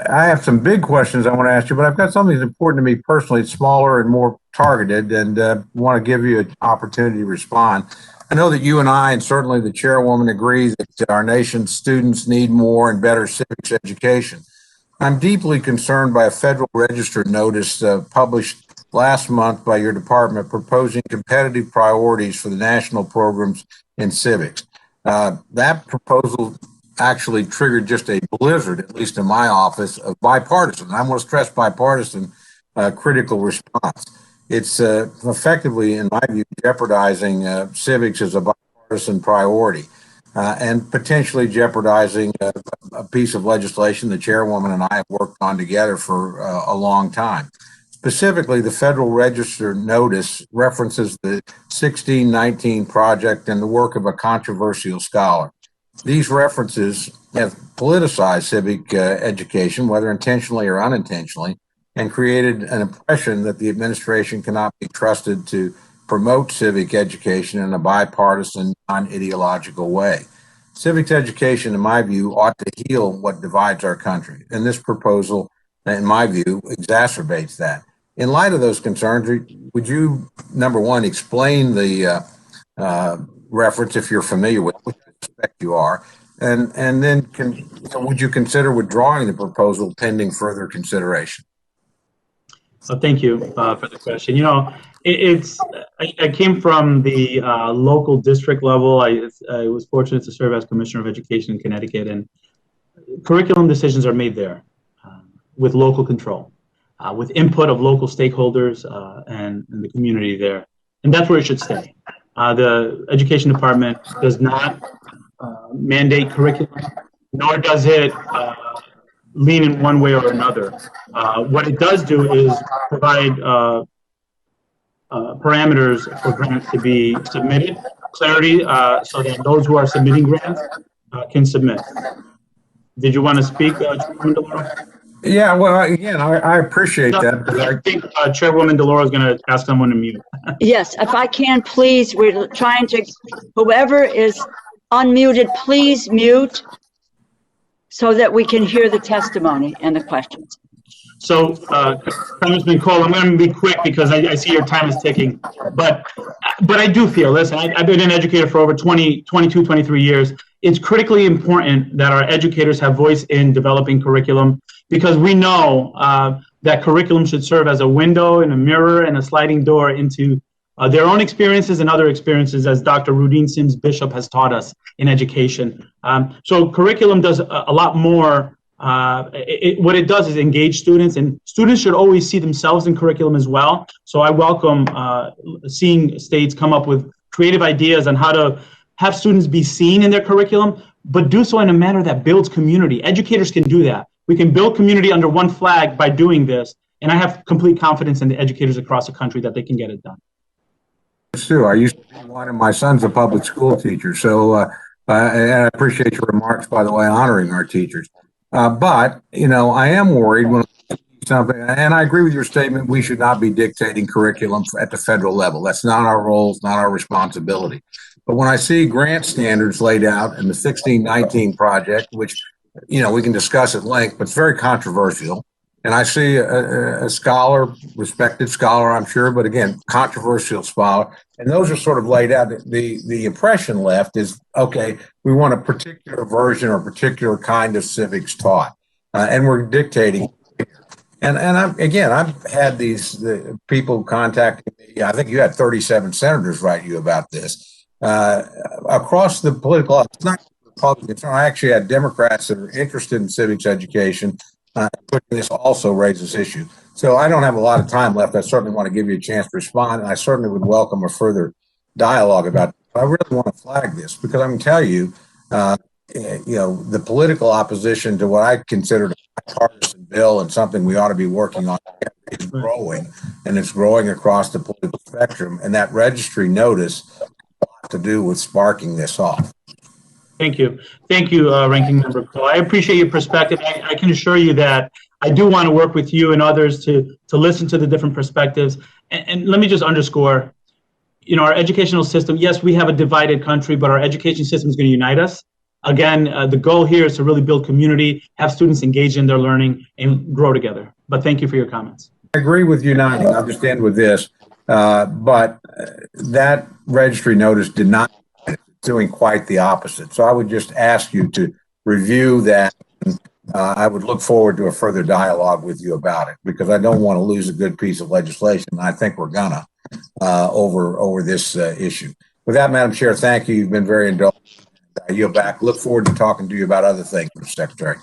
I have some big questions I want to ask you, but I've got something that's important to me personally. It's smaller and more targeted, and want to give you an opportunity to respond. I know that you and I, and certainly the chairwoman, agree that our nation's students need more and better civics education. I'm deeply concerned by a Federal Register notice published last month by your department proposing competitive priorities for the national programs in civics. That proposal actually triggered just a blizzard, at least in my office, of bipartisan. I'm going to stress bipartisan critical response. It's effectively, in my view, jeopardizing civics as a bipartisan priority and potentially jeopardizing a piece of legislation the chairwoman and I have worked on together for a long time. Specifically, the Federal Register notice references the 1619 project and the work of a controversial scholar. These references have politicized civic education, whether intentionally or unintentionally, and created an impression that the administration cannot be trusted to promote civic education in a bipartisan, non-ideological way. Civics education, in my view, ought to heal what divides our country, and this proposal, in my view, exacerbates that. In light of those concerns, would you, number one, explain the reference if you're familiar with it, which I suspect you are, and then would you consider withdrawing the proposal pending further consideration? So thank you for the question. You know, I came from the local district level. I was fortunate to serve as Commissioner of Education in Connecticut, and curriculum decisions are made there with local control, with input of local stakeholders and the community there. And that's where it should stay. The Education Department does not mandate curriculum, nor does it lean in one way or another. What it does do is provide parameters for grants to be submitted, clarity, so that those who are submitting grants can submit. Did you want to speak, Chairwoman DeLauro? Yeah, well, again, I appreciate that. I think Chairwoman DeLauro is going to ask someone to mute. Yes, if I can, please, we're trying to, whoever is unmuted, please mute so that we can hear the testimony and the questions. So, Congressman Cole, I'm going to be quick because I see your time is ticking. But I do feel, listen, I've been an educator for over 22, 23 years. It's critically important that our educators have voice in developing curriculum, because we know that curriculum should serve as a window and a mirror and a sliding door into their own experiences and other experiences, as Dr. Rudine Sims Bishop has taught us in education. So curriculum does a lot more. What it does is engage students, and students should always see themselves in curriculum as well. So I welcome seeing states come up with creative ideas on how to have students be seen in their curriculum, but do so in a manner that builds community. Educators can do that. We can build community under one flag by doing this, and I have complete confidence in the educators across the country that they can get it done. Too. I used to be one, and my son's a public school teacher, so and I appreciate your remarks, by the way, honoring our teachers. But you know, I am worried when something, and I agree with your statement. We should not be dictating curriculum at the federal level. That's not our role. It's not our responsibility. But when I see grant standards laid out in the 1619 project, which you know we can discuss at length, but it's very controversial. And I see a scholar, respected scholar, I'm sure, but again, controversial scholar. And those are sort of laid out. The impression left is, okay, we want a particular version or particular kind of civics taught. And we're dictating. And I've had these people contacting me. I think you had 37 senators write you about this. Across the political, it's not Republicans. I actually had Democrats that are interested in civics education. This also raises issues. So I don't have a lot of time left. I certainly want to give you a chance to respond, and I certainly would welcome a further dialogue about it. But I really want to flag this because I can tell you, the political opposition to what I consider a bipartisan bill and something we ought to be working on is growing, and it's growing across the political spectrum. And that registry notice has a lot to do with sparking this off. Thank you. Thank you, Ranking Member Cole. I appreciate your perspective. I can assure you that I do want to work with you and others to listen to the different perspectives. And let me just underscore, you know, our educational system, yes, we have a divided country, but our education system is going to unite us. Again, the goal here is to really build community, have students engage in their learning, and grow together. But thank you for your comments. I agree with uniting. I understand with this, but that registry notice did not doing quite the opposite. So I would just ask you to review that. I would look forward to a further dialogue with you about it, because I don't want to lose a good piece of legislation. I think we're gonna over this issue. With that, Madam Chair, thank you. You've been very indulgent. I yield back. Look forward to talking to you about other things, Mr. Secretary.